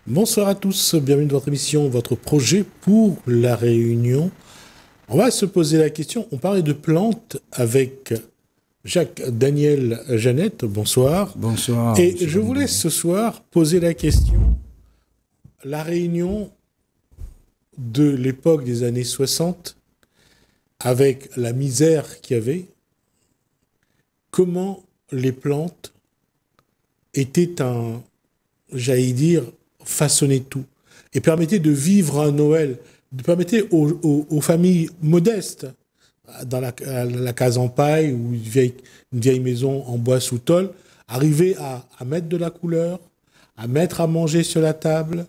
Bonsoir à tous, bienvenue dans votre émission, votre projet pour la Réunion. On va se poser la question, on parlait de plantes avec Jacques-Daniel Jeannette, bonsoir. Bonsoir. Et je voulais ce soir poser la question, la Réunion de l'époque des années 60, avec la misère qu'il y avait, comment les plantes étaient j'allais dire, façonner tout et permettait de vivre un Noël, permettait aux familles modestes, dans la case en paille ou une vieille maison en bois sous tôle, arriver à mettre de la couleur, à mettre à manger sur la table,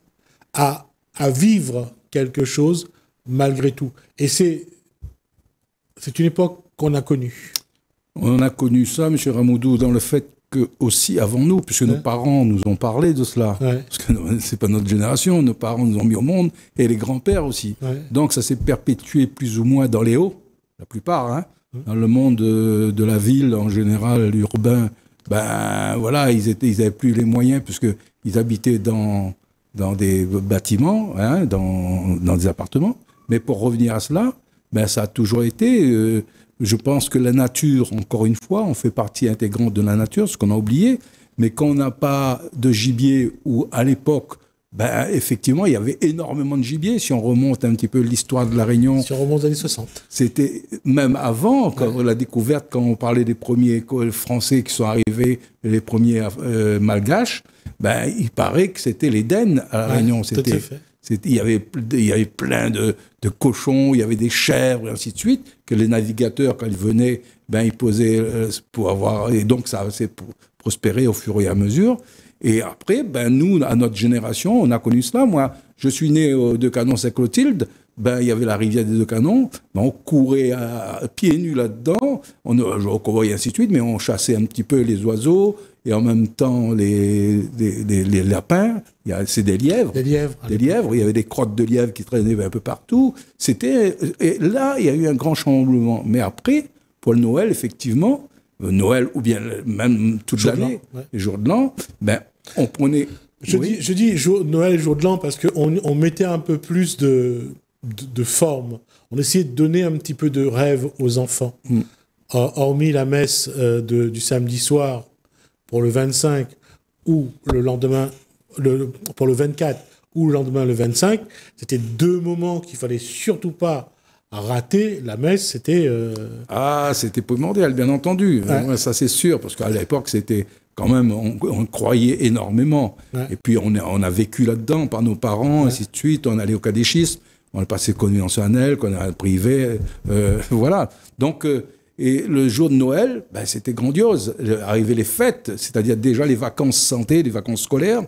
à vivre quelque chose malgré tout. Et c'est une époque qu'on a connue. On a connu ça, M. Ramoudou, dans le fait que aussi avant nous, puisque nos parents nous ont parlé de cela, parce que c'est pas notre génération, nos parents nous ont mis au monde, et les grands-pères aussi. Donc ça s'est perpétué plus ou moins dans les hauts, la plupart, dans le monde de la ville en général, urbain. Ben voilà, ils avaient plus les moyens puisqu'ils habitaient dans des bâtiments, dans des appartements. Mais pour revenir à cela, ben ça a toujours été. Je pense que la nature, encore une fois, on fait partie intégrante de la nature, ce qu'on a oublié. Mais quand on n'a pas de gibier, ou à l'époque, ben, effectivement, il y avait énormément de gibier. Si on remonte un petit peu l'histoire de la Réunion. Si on remonte aux années 60. C'était même avant, quand la découverte, quand on parlait des premiers Français qui sont arrivés, les premiers Malgaches, ben, il paraît que c'était l'Éden à la Réunion. Tout à fait. Il y avait plein de cochons, il y avait des chèvres, et ainsi de suite, que les navigateurs, quand ils venaient, ben, ils posaient pour avoir... Et donc, ça s'est prospéré au fur et à mesure. Et après, ben, nous, à notre génération, on a connu cela. Moi, je suis né au Deux-Canons-Saint-Clotilde. Ben, il y avait la rivière des Deux-Canons. Ben, on courait à pieds nus là-dedans. On jouait au cow-boy et ainsi de suite, mais on chassait un petit peu les oiseaux et en même temps les lapins. C'est des lièvres. Des lièvres. Des lièvres. Il y avait des crottes de lièvres qui traînaient un peu partout. Et là, il y a eu un grand chamboulement. Mais après, pour le Noël, effectivement, Noël ou bien même toute l'année, les jours de l'an, ben, on prenait... Je dis Noël et jour de l'an parce qu'on mettait un peu plus de forme. On essayait de donner un petit peu de rêve aux enfants. Hormis la messe du samedi soir pour le 25 ou le lendemain, pour le 24 ou le lendemain le 25, c'était deux moments qu'il fallait surtout pas rater. La messe, c'était... c'était primordial, bien entendu. Ça, c'est sûr, parce qu'à l'époque, c'était... Quand même, on croyait énormément. Et puis, on a vécu là-dedans par nos parents, ainsi de suite. On allait au catéchisme, on a passé conventionnel, qu'on a privé, voilà. Donc, et le jour de Noël, ben, c'était grandiose. Arrivaient les fêtes, c'est-à-dire déjà les vacances santé, les vacances scolaires.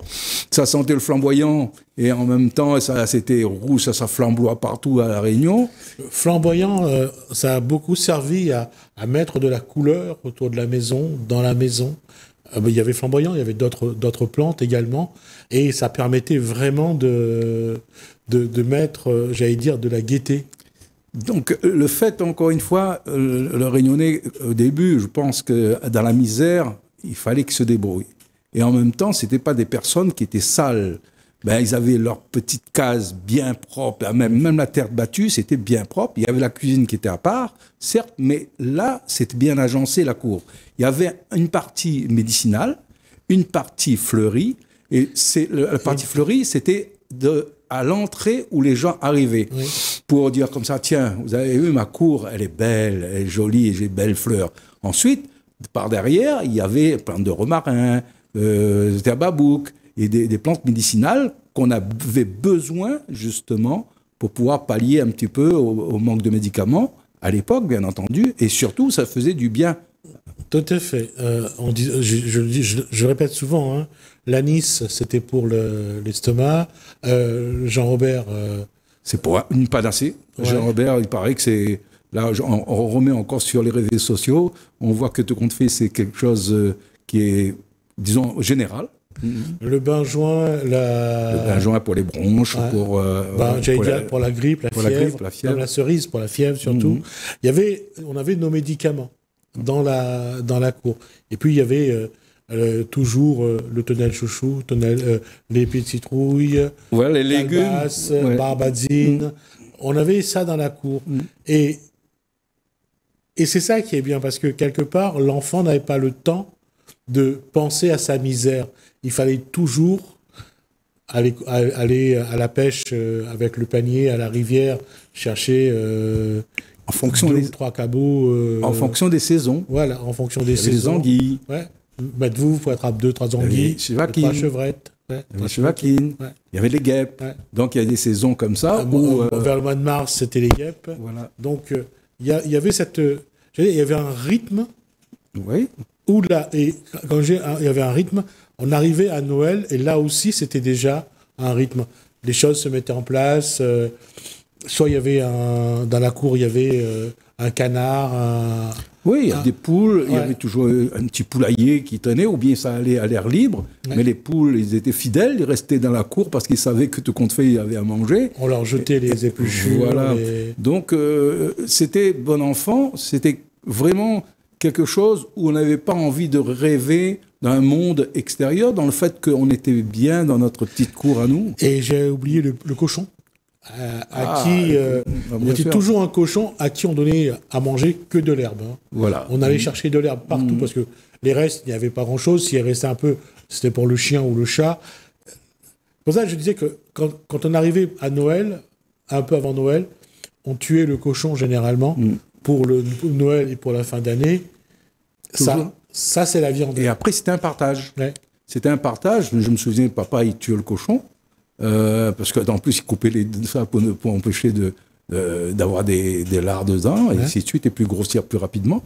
Ça sentait le flamboyant, et en même temps, c'était rouge, ça flamboie partout à La Réunion. Flamboyant, ça a beaucoup servi à mettre de la couleur autour de la maison, dans la maison. Il y avait flamboyant, il y avait d'autres plantes également, et ça permettait vraiment de mettre, j'allais dire, de la gaieté. Donc le fait, encore une fois, le Réunionnais, au début, je pense que dans la misère, il fallait qu'ils se débrouillent. Et en même temps, c'était pas des personnes qui étaient sales. Ben, ils avaient leur petite case bien propre, même la terre battue, c'était bien propre. Il y avait la cuisine qui était à part, certes, mais là, c'était bien agencé, la cour. Il y avait une partie médicinale, une partie fleurie, et la partie fleurie, c'était à l'entrée où les gens arrivaient, pour dire comme ça, tiens, vous avez vu, ma cour, elle est belle, elle est jolie, et j'ai de belles fleurs. Ensuite, par derrière, il y avait plein de romarins, terbabouc, et des plantes médicinales qu'on avait besoin, justement, pour pouvoir pallier un petit peu au manque de médicaments, à l'époque, bien entendu, et surtout, ça faisait du bien. Tout à fait. Je répète souvent, l'anis, c'était pour l'estomac. Jean-Robert... c'est pour une panacée. Jean-Robert, il paraît que c'est... Là, on remet encore sur les réseaux sociaux, on voit que tout compte fait, c'est quelque chose qui est, disons, général. Le benjoin, le benjoin pour les bronches, pour la grippe, la fièvre, la cerise pour la fièvre surtout. On avait nos médicaments dans la cour. Et puis il y avait toujours le tonnelle chouchou, les pieds de citrouille, voilà, les calebasse, légumes, ouais. barbadzine. On avait ça dans la cour. Et c'est ça qui est bien, parce que quelque part, l'enfant n'avait pas le temps de penser à sa misère. Il fallait toujours aller à la pêche avec le panier, à la rivière, chercher en fonction 2 des ou 3 cabots. en fonction des saisons. Voilà, en fonction des Il y avait saisons. les anguilles, Ouais. Vous pouvez attraper 2-3 anguilles, les chevaquines. 3 chevrettes. Ouais, il y avait les chevaquines, ouais. il y avait les guêpes. Ouais. Donc il y a des saisons comme ça où Vers le mois de mars, c'était les guêpes. voilà. Donc il y avait il y avait un rythme Oui. où là, et il y avait un rythme, on arrivait à Noël et là aussi c'était déjà un rythme. Les choses se mettaient en place. Soit il y avait dans la cour il y avait un canard. Oui, il y a des poules, il y Ouais. avait toujours un petit poulailler qui tenait, ou bien ça allait à l'air libre. Ouais. Mais les poules, ils étaient fidèles, ils restaient dans la cour parce qu'ils savaient que tout compte fait, il y avait à manger. On leur jetait les épluchures. Voilà. Donc, c'était bon enfant, c'était vraiment quelque chose où on n'avait pas envie de rêver d'un monde extérieur, dans le fait qu'on était bien dans notre petite cour à nous. Et j'ai oublié le cochon. Qui on bien était sûr. toujours un cochon à qui on donnait à manger que de l'herbe. Hein. Voilà. On allait chercher de l'herbe partout parce que les restes, il n'y avait pas grand-chose. S'il restait un peu, c'était pour le chien ou le chat. Pour ça, je disais que quand on arrivait à Noël, un peu avant Noël, on tuait le cochon généralement pour Noël et pour la fin d'année. Toujours. Ça c'est la viande. Et après, c'était un partage. Ouais. C'était un partage. Je me souviens, papa, il tuait le cochon. Parce qu'en plus, il coupait ça pour empêcher d'avoir des lards dedans, et ainsi de suite, et plus grossir plus rapidement.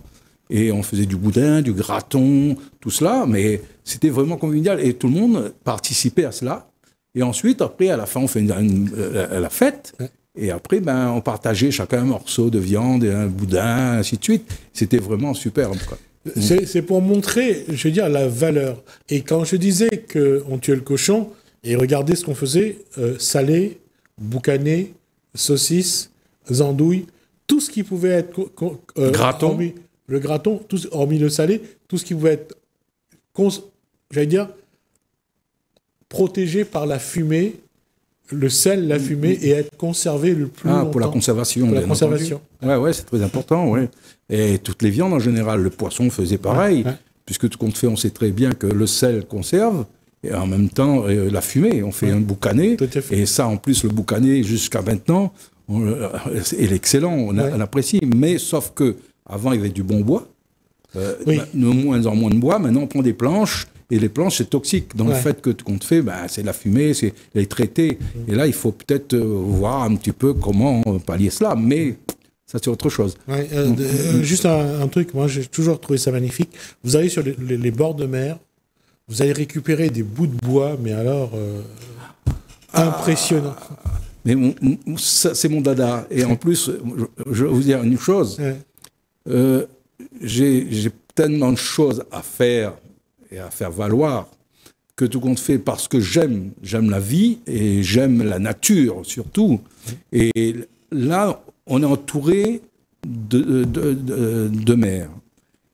Et on faisait du boudin, du graton, tout cela, mais c'était vraiment convivial. Et tout le monde participait à cela. Et ensuite, après, à la fin, on fait la fête. Ouais. Et après, on partageait chacun un morceau de viande et un boudin, ainsi de suite. C'était vraiment superbe, quoi. C'est pour montrer, je veux dire, la valeur. Et quand je disais qu'on tuait le cochon, et regardez ce qu'on faisait, salé, boucané, saucisse, andouille, tout ce qui pouvait être... Graton. Hormis le graton, hormis le salé, tout ce qui pouvait être, j'allais dire, protégé par la fumée, le sel, la fumée, et être conservé le plus longtemps. Pour la conservation. Pour la bien conservation. entendu. Ouais, c'est très important, ouais. Et toutes les viandes en général, le poisson faisait pareil, Ouais. puisque tout compte fait, on sait très bien que le sel conserve, et en même temps, la fumée, on fait un boucané, Tout à fait. et ça, en plus, le boucané, jusqu'à maintenant, il est excellent, on apprécie, mais sauf que avant il y avait du bon bois, Oui. de moins en moins de bois, maintenant on prend des planches, et les planches, c'est toxique. Dans le fait que tout compte fait, c'est la fumée, c'est les traités. Et là, il faut peut-être voir un petit peu comment pallier cela, mais ça, c'est autre chose. Ouais, juste un truc, moi j'ai toujours trouvé ça magnifique. Vous allez sur les bords de mer, vous allez récupérer des bouts de bois, mais alors impressionnant. Mais ça, c'est mon dada. Et en plus, je vais vous dire une chose. Ouais. J'ai tellement de choses à faire et à faire valoir que tout compte fait parce que j'aime la vie et j'aime la nature surtout. Et là, on est entouré de mer.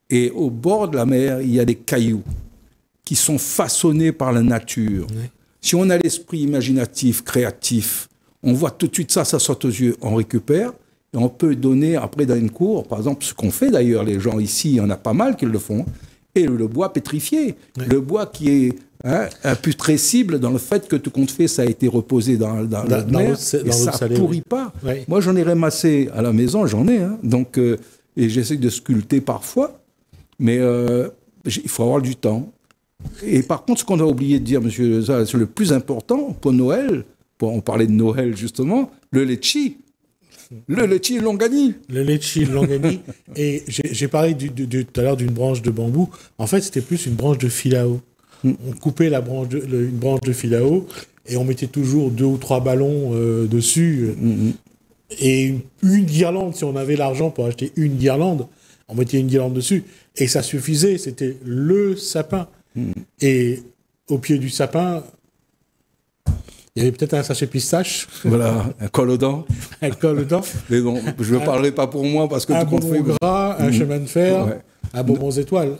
Et au bord de la mer, il y a des cailloux qui sont façonnés par la nature. Ouais. Si on a l'esprit imaginatif, créatif, on voit tout de suite ça saute aux yeux, on récupère, et on peut donner après dans une cour, par exemple, ce qu'on fait d'ailleurs, les gens ici, il y en a pas mal qui le font, et le bois pétrifié, le bois qui est imputrescible dans le fait que tout compte fait, ça a été reposé dans la mer, et ça ne pourrit pas. Ouais. Moi, j'en ai ramassé à la maison, j'en ai, donc, et j'essaie de sculpter parfois, mais il faut avoir du temps. Et par contre, ce qu'on a oublié de dire, monsieur, c'est le plus important pour Noël, on parlait de Noël justement, le litchi. Le litchi Longani. Le litchi Longani. Et j'ai parlé tout à l'heure d'une branche de bambou. En fait, c'était plus une branche de filao. On coupait une branche de filao et on mettait toujours 2 ou 3 ballons dessus. Et une guirlande, si on avait l'argent pour acheter une guirlande, on mettait une guirlande dessus. Et ça suffisait, c'était le sapin. Et au pied du sapin, il y avait peut-être un sachet pistache. Voilà, un col aux dents. Un col aux dents. Mais bon, je ne parlerai pas pour moi parce que un tout compte fait. bonbon gras, un chemin de fer, un bonbon aux étoiles.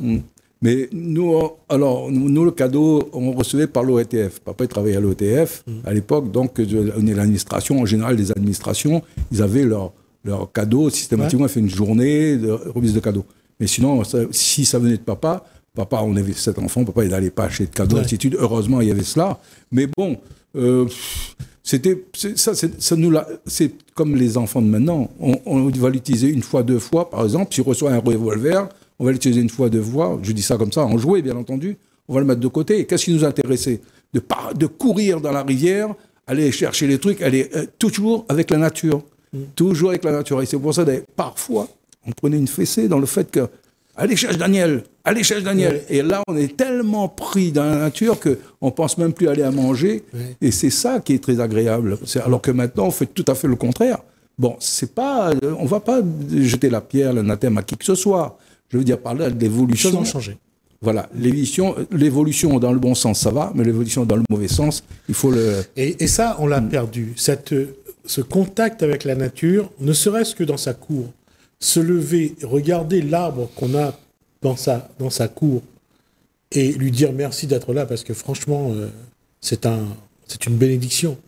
Mais nous, le cadeau, on recevait par l'OETF. Papa, il travaillait à l'OETF à l'époque, donc l'administration, en général, les administrations, ils avaient leur cadeau, systématiquement, ils fait une journée de remise de cadeaux. Mais sinon, si ça venait de papa, on avait 7 enfants, papa, il n'allait pas acheter de cadeaux, ainsi de suite. Heureusement, il y avait cela. Mais bon, c'est comme les enfants de maintenant. On va l'utiliser une fois, 2 fois, par exemple. S'il reçoit un revolver, on va l'utiliser une fois, 2 fois. Je dis ça comme ça, en jouet, bien entendu. On va le mettre de côté. Et qu'est-ce qui nous intéressait? De courir dans la rivière, aller chercher les trucs, aller toujours avec la nature. Toujours avec la nature. Et c'est pour ça que parfois, on prenait une fessée dans le fait que allez chercher Daniel, allez chercher Daniel. Et là, on est tellement pris dans la nature qu'on pense même plus aller à manger. Et c'est ça qui est très agréable. Alors que maintenant, on fait tout à fait le contraire. Bon, on va pas jeter la pierre, l'anathème à qui que ce soit. Je veux dire par là, l'évolution. Les choses ont changé. Voilà, l'évolution dans le bon sens, ça va, mais l'évolution dans le mauvais sens, il faut le... Et ça, on l'a perdu. Ce contact avec la nature, ne serait-ce que dans sa cour. Se lever, regarder l'arbre qu'on a dans sa cour et lui dire merci d'être là parce que franchement, c'est une bénédiction.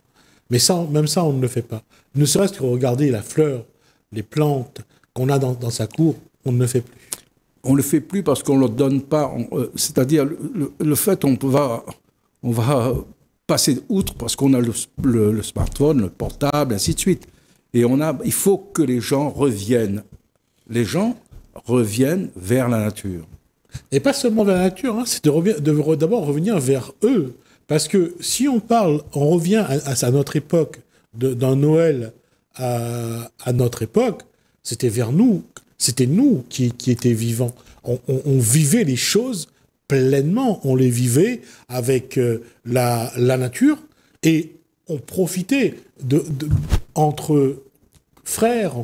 Mais ça, même ça, on ne le fait pas. Ne serait-ce que regarder la fleur, les plantes qu'on a dans sa cour, on ne le fait plus. On ne le fait plus parce qu'on ne le donne pas. C'est-à-dire, le fait, on va passer outre parce qu'on a le smartphone, le portable, ainsi de suite. Et il faut que les gens reviennent. Les gens reviennent vers la nature. Et pas seulement vers la nature, hein, c'est d'abord revenir vers eux. Parce que si on revient à notre époque, d'un Noël à notre époque, c'était vers nous, c'était nous qui étions vivants. On vivait les choses pleinement, on les vivait avec la nature et on profitait entre frères,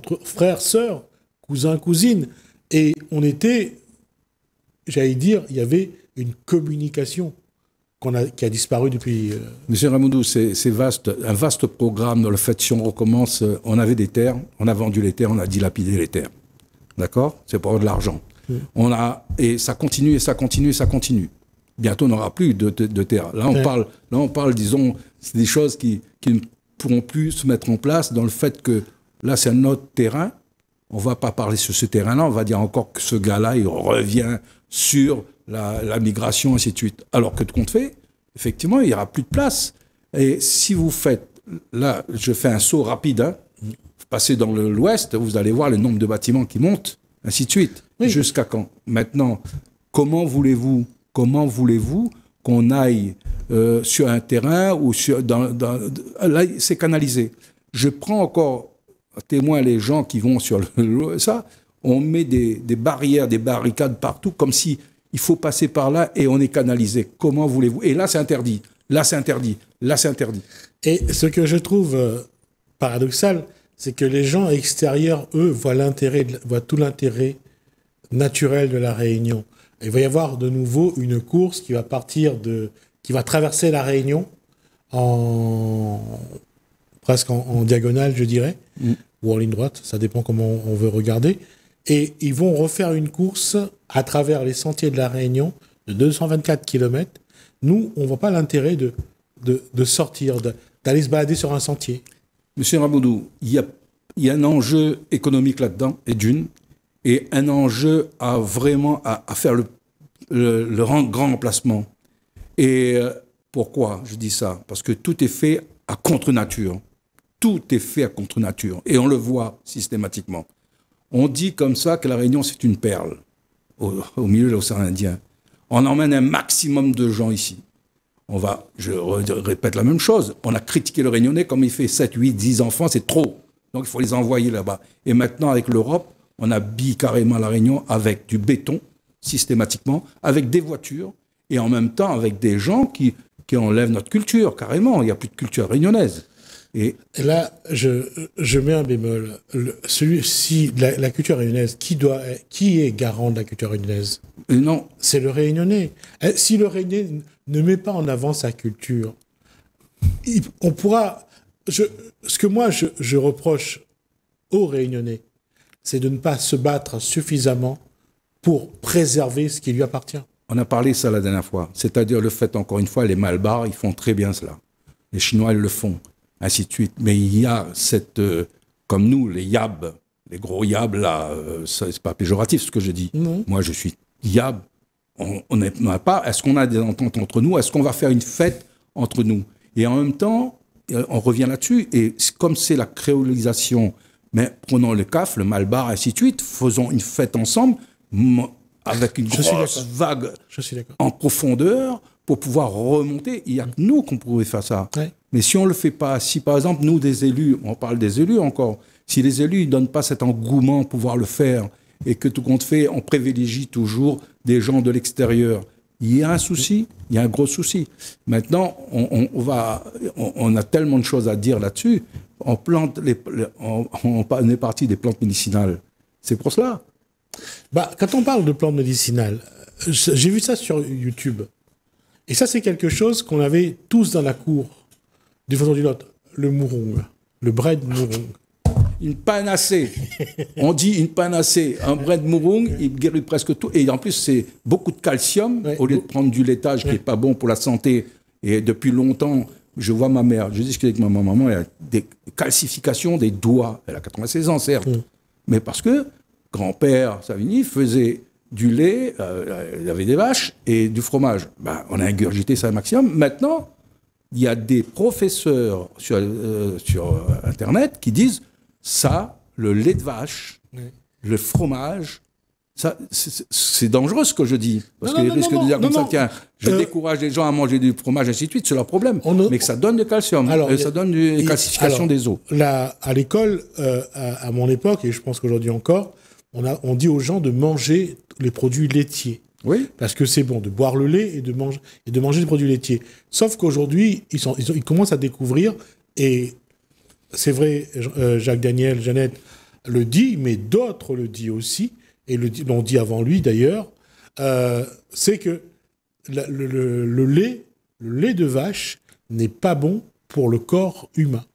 sœurs, cousins, cousines. Et on était, j'allais dire, il y avait une communication qui a disparu depuis... Monsieur Ramoudou, c'est un vaste programme dans le fait, si on recommence, on avait des terres, on a vendu les terres, on a dilapidé les terres. D'accord? C'est pour avoir de l'argent. Et ça continue, et ça continue, et ça continue. Bientôt, on n'aura plus de terre. Là, on parle, disons, c'est des choses qui ne pourront plus se mettre en place dans le fait que là, c'est un autre terrain. On ne va pas parler sur ce terrain-là, on va dire encore que ce gars-là, il revient sur la migration, ainsi de suite. Alors que de compte fait, effectivement, il n'y aura plus de place. Et si vous faites, là, je fais un saut rapide, hein, vous passez dans l'ouest, vous allez voir le nombre de bâtiments qui montent, ainsi de suite. Oui. Jusqu'à quand? Maintenant, comment voulez-vous qu'on aille sur un terrain ou là, c'est canalisé. Je prends encore témoin les gens qui vont sur ça, on met des barrières, des barricades partout, comme si il faut passer par là et on est canalisé. Comment voulez-vous? Et là, c'est interdit. Là, c'est interdit. Là, c'est interdit. Et ce que je trouve paradoxal, c'est que les gens extérieurs, eux, voient tout l'intérêt naturel de la Réunion. Il va y avoir de nouveau une course qui va traverser la Réunion presque en diagonale, je dirais, ou en ligne droite, ça dépend comment on veut regarder. Et ils vont refaire une course à travers les sentiers de la Réunion de 224 km. Nous, on ne voit pas l'intérêt de sortir, d'aller se balader sur un sentier. Monsieur Ramoudou, il y a un enjeu économique là-dedans, et un enjeu à faire le grand remplacement. Et pourquoi je dis ça? Parce que tout est fait à contre-nature. Tout est fait à contre-nature. Et on le voit systématiquement. On dit comme ça que la Réunion, c'est une perle au milieu de l'océan Indien. On emmène un maximum de gens ici. Je répète la même chose. On a critiqué le Réunionnais comme il fait 7, 8, 10 enfants, c'est trop. Donc il faut les envoyer là-bas. Et maintenant, avec l'Europe, on habille carrément la Réunion avec du béton, systématiquement, avec des voitures, et en même temps avec des gens qui enlèvent notre culture, carrément. Il n'y a plus de culture réunionnaise. Et là, je mets un bémol. La culture réunionnaise, qui est garant de la culture réunionnaise? Non. C'est le Réunionnais. Si le Réunionnais ne met pas en avant sa culture, on pourra... Ce que moi, je reproche aux Réunionnais, c'est de ne pas se battre suffisamment pour préserver ce qui lui appartient. On a parlé ça la dernière fois. C'est-à-dire le fait, encore une fois, les Malbars, ils font très bien cela. Les Chinois, ils le font, ainsi de suite. Mais il y a cette... comme nous, les yab, les gros yab, là, c'est pas péjoratif ce que je dis. Non. Moi, je suis yab. On n'a pas... Est-ce qu'on a des ententes entre nous? Est-ce qu'on va faire une fête entre nous? Et en même temps, on revient là-dessus. Et comme c'est la créolisation, mais prenons le CAF, le Malbar, ainsi de suite, faisons une fête ensemble, avec une grosse vague en profondeur pour pouvoir remonter. Il n'y a que nous qu'on pourrait faire ça. Ouais. Mais si on ne le fait pas, si par exemple nous des élus, on parle des élus encore, si les élus ne donnent pas cet engouement pour pouvoir le faire et que tout compte fait, on privilégie toujours des gens de l'extérieur, il y a un souci, il y a un gros souci. Maintenant, on a tellement de choses à dire là-dessus. On est parti des plantes médicinales. C'est pour cela. Bah, quand on parle de plantes médicinales, j'ai vu ça sur YouTube. Et ça, c'est quelque chose qu'on avait tous dans la cour, d'une façon ou d'une autre. Le mourong, le bread mourong. Une panacée. On dit une panacée. Un bread mourong, il guérit presque tout. Et en plus, c'est beaucoup de calcium, au lieu de prendre du laitage qui n'est pas bon pour la santé. Et depuis longtemps, je vois ma mère, je discute avec ma maman, elle a des calcifications des doigts. Elle a 96 ans, certes. Mais parce que grand-père Savigny faisait du lait, il avait des vaches et du fromage. Ben, on a ingurgité ça au maximum. Maintenant, il y a des professeurs sur Internet qui disent ça, le lait de vache, le fromage, ça, c'est dangereux ce que je dis. Parce qu'ils risquent de dire comme ça, tiens, je décourage les gens à manger du fromage, ainsi de suite, c'est leur problème. Mais que ça donne du calcium, ça donne une calcification des os. Là, à l'école, à mon époque, et je pense qu'aujourd'hui encore, on dit aux gens de manger les produits laitiers. Oui. Parce que c'est bon de boire le lait et de manger des produits laitiers. Sauf qu'aujourd'hui, ils commencent à découvrir, et c'est vrai, Jacques Daniel, Jeannette le dit, mais d'autres le disent aussi, et l'ont dit avant lui d'ailleurs, c'est que le lait de vache n'est pas bon pour le corps humain.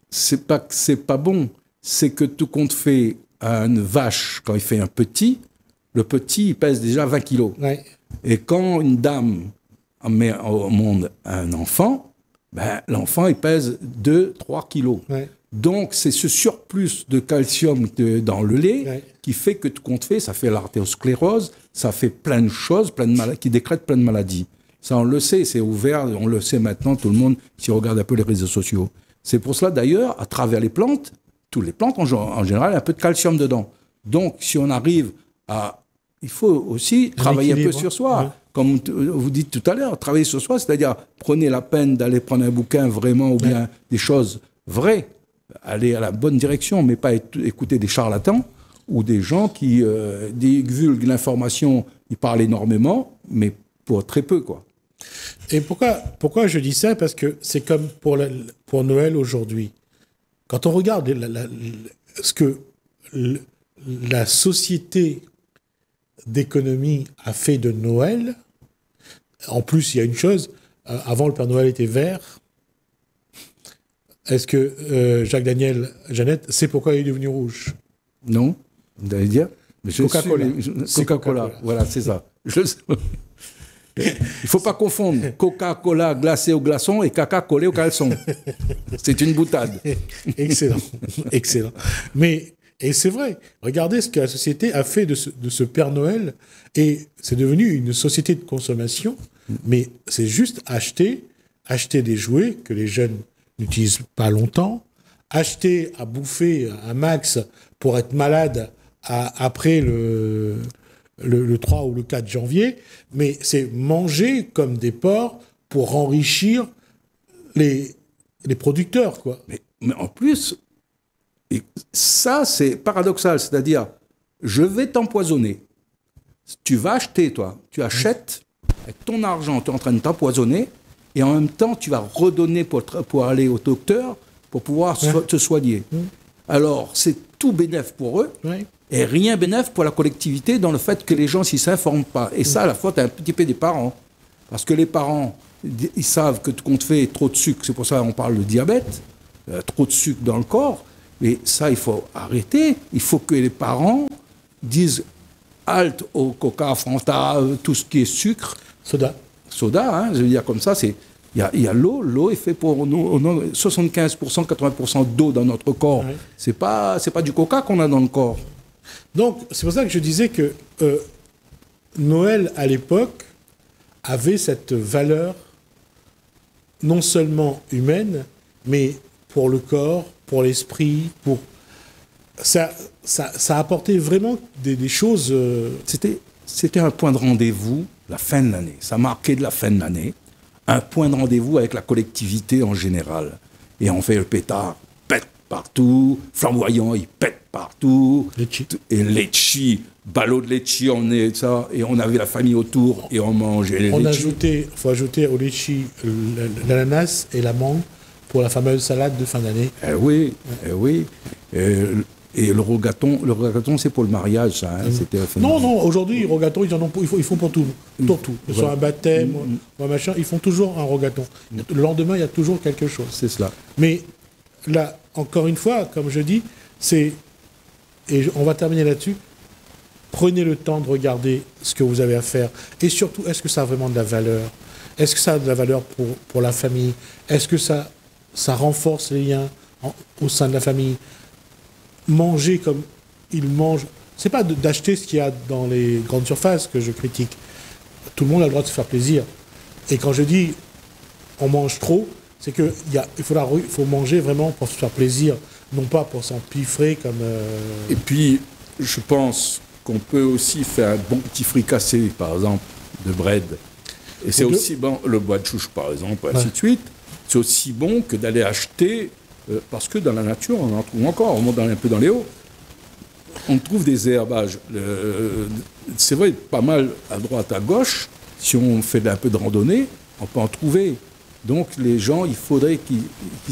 C'est pas que c'est pas bon, c'est que tout compte fait, une vache, quand il fait un petit, le petit, il pèse déjà 20 kilos. Ouais. Et quand une dame met au monde un enfant, ben, l'enfant, il pèse 2-3 kilos. Ouais. Donc, c'est ce surplus de calcium dans le lait qui fait que tout compte fait, ça fait l'artériosclérose, ça fait plein de choses, qui décrètent plein de maladies. Ça, on le sait, c'est ouvert, on le sait maintenant, tout le monde, si on regarde un peu les réseaux sociaux. C'est pour cela, d'ailleurs, à travers les plantes, toutes les plantes, en général, il y a un peu de calcium dedans. Donc, si on arrive à... Il faut aussi travailler un peu sur soi. Ouais. Comme vous dites tout à l'heure, travailler sur soi, c'est-à-dire prenez la peine d'aller prendre un bouquin vraiment ou bien des choses vraies, aller à la bonne direction, mais pas écouter des charlatans ou des gens qui divulguent l'information, ils parlent énormément, mais pour très peu, quoi. Et pourquoi je dis ça? Parce que c'est comme pour Noël aujourd'hui. Quand on regarde ce que la société d'économie a fait de Noël, en plus, il y a une chose, avant le Père Noël était vert. Est-ce que Jacques Daniel, Jeannette, sait pourquoi il est devenu rouge? Non, vous allez dire Coca-Cola. Coca-Cola, voilà, c'est ça. Il ne faut pas confondre Coca-Cola glacé au glaçon et caca collé au caleçon. C'est une boutade. Excellent, excellent. Et c'est vrai, regardez ce que la société a fait de ce Père Noël, et c'est devenu une société de consommation, mais c'est juste acheter des jouets que les jeunes n'utilisent pas longtemps, acheter à bouffer un max pour être malade après le 3 ou le 4 janvier, mais c'est manger comme des porcs pour enrichir les producteurs, quoi. Mais en plus... Et ça, c'est paradoxal, c'est-à-dire, je vais t'empoisonner. Tu vas acheter, toi, tu achètes, avec ton argent, tu es en train de t'empoisonner, et en même temps, tu vas redonner pour aller au docteur, pour pouvoir te soigner. Alors, c'est tout bénef pour eux, et rien bénef pour la collectivité dans le fait que les gens s'y s'informent pas. Et ça, à la fois, tu as un petit peu des parents. Parce que les parents, ils savent que tout compte fait trop de sucre, c'est pour ça qu'on parle de diabète, trop de sucre dans le corps. Et ça, il faut arrêter. Il faut que les parents disent halte au Coca, Fanta, tout ce qui est sucre. Soda. Soda, hein, je veux dire comme ça, c'est... Il y a l'eau. L'eau est faite pour nous. 75%, 80% d'eau dans notre corps. Oui. C'est pas du coca qu'on a dans le corps. Donc, c'est pour ça que je disais que Noël, à l'époque, avait cette valeur non seulement humaine, mais pour le corps, pour l'esprit, pour... Ça apportait vraiment des choses... C'était un point de rendez-vous, la fin de l'année. Ça marquait de la fin de l'année. Un point de rendez-vous avec la collectivité en général. Et on fait le pétard, pète partout, flamboyant, il pète partout. Litchi. Et litchi, ballot de litchi, et on avait la famille autour et on mangeait les litchis. Il faut ajouter au litchi l'ananas et la mangue pour la fameuse salade de fin d'année. Eh oui, eh oui. Et le rogaton, c'est pour le mariage, ça. Hein, non, aujourd'hui, les rogatons, ils font pour tout. Pour tout. Que ce soit un baptême ou un machin, ils font toujours un rogaton. Le lendemain, il y a toujours quelque chose. C'est cela. Mais là, encore une fois, comme je dis, et on va terminer là-dessus, prenez le temps de regarder ce que vous avez à faire. Et surtout, est-ce que ça a vraiment de la valeur? Est-ce que ça a de la valeur pour la famille? Est-ce que ça renforce les liens au sein de la famille? Manger comme ils mangent, c'est pas d'acheter ce qu'il y a dans les grandes surfaces que je critique. Tout le monde a le droit de se faire plaisir. Et quand je dis on mange trop, c'est que il faut manger vraiment pour se faire plaisir, non pas pour s'empiffrer comme. Et puis, je pense qu'on peut aussi faire un bon petit fricassé, par exemple, de bread. Et c'est aussi bon, le bois de chouche, par exemple, ainsi de suite. C'est aussi bon que d'aller acheter. Parce que dans la nature, on en trouve encore, on monte un peu dans les hauts. On trouve des herbages. C'est vrai, pas mal à droite, à gauche. Si on fait un peu de randonnée, on peut en trouver. Donc les gens, il faudrait qu'ils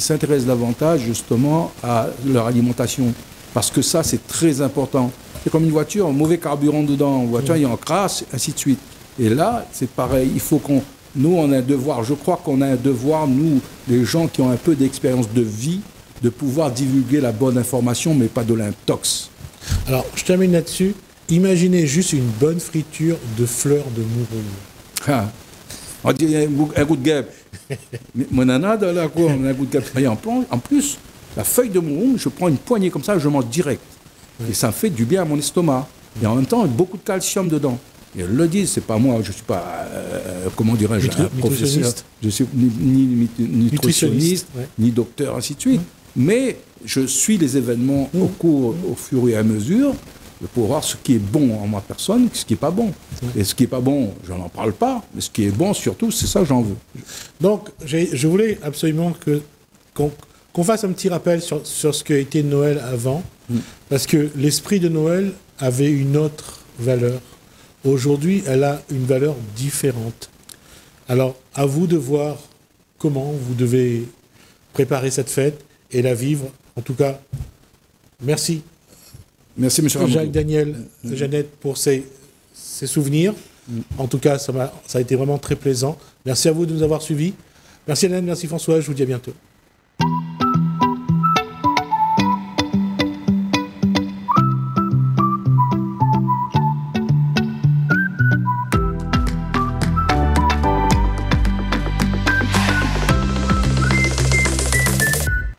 s'intéressent davantage justement à leur alimentation. Parce que ça, c'est très important. C'est comme une voiture, un mauvais carburant dedans. Une voiture, il y a en crasse, ainsi de suite. Et là, c'est pareil. Il faut qu'on... Nous, on a un devoir, je crois qu'on a un devoir, nous, les gens qui ont un peu d'expérience de vie, de pouvoir divulguer la bonne information, mais pas de l'intox. Alors, je termine là-dessus. Imaginez juste une bonne friture de fleurs de mourouille. Ah, on dit un goût de guêpe. Mon nana, dans la cour, on a un goût de guêpe. Et en plus, la feuille de mourouille, je prends une poignée comme ça, je mange direct. Et ça fait du bien à mon estomac. Et en même temps, il y a beaucoup de calcium dedans. Et elle le dit, c'est pas moi, je ne suis pas, comment dirais-je, un professeur, je suis ni nutritionniste, ni docteur, ainsi de suite. Mais je suis les événements au fur et à mesure pour voir ce qui est bon en ma personne, ce qui n'est pas bon. Et ce qui n'est pas bon, je n'en parle pas, mais ce qui est bon surtout, c'est ça que j'en veux. Donc, je voulais absolument qu'on fasse un petit rappel sur ce qu'a été Noël avant, parce que l'esprit de Noël avait une autre valeur. Aujourd'hui, elle a une valeur différente. Alors, à vous de voir comment vous devez préparer cette fête et la vivre. En tout cas, merci. Merci, monsieur Jacques, Daniel, Jeannette, pour ces souvenirs. En tout cas, ça a été vraiment très plaisant. Merci à vous de nous avoir suivis. Merci Hélène, merci François, je vous dis à bientôt.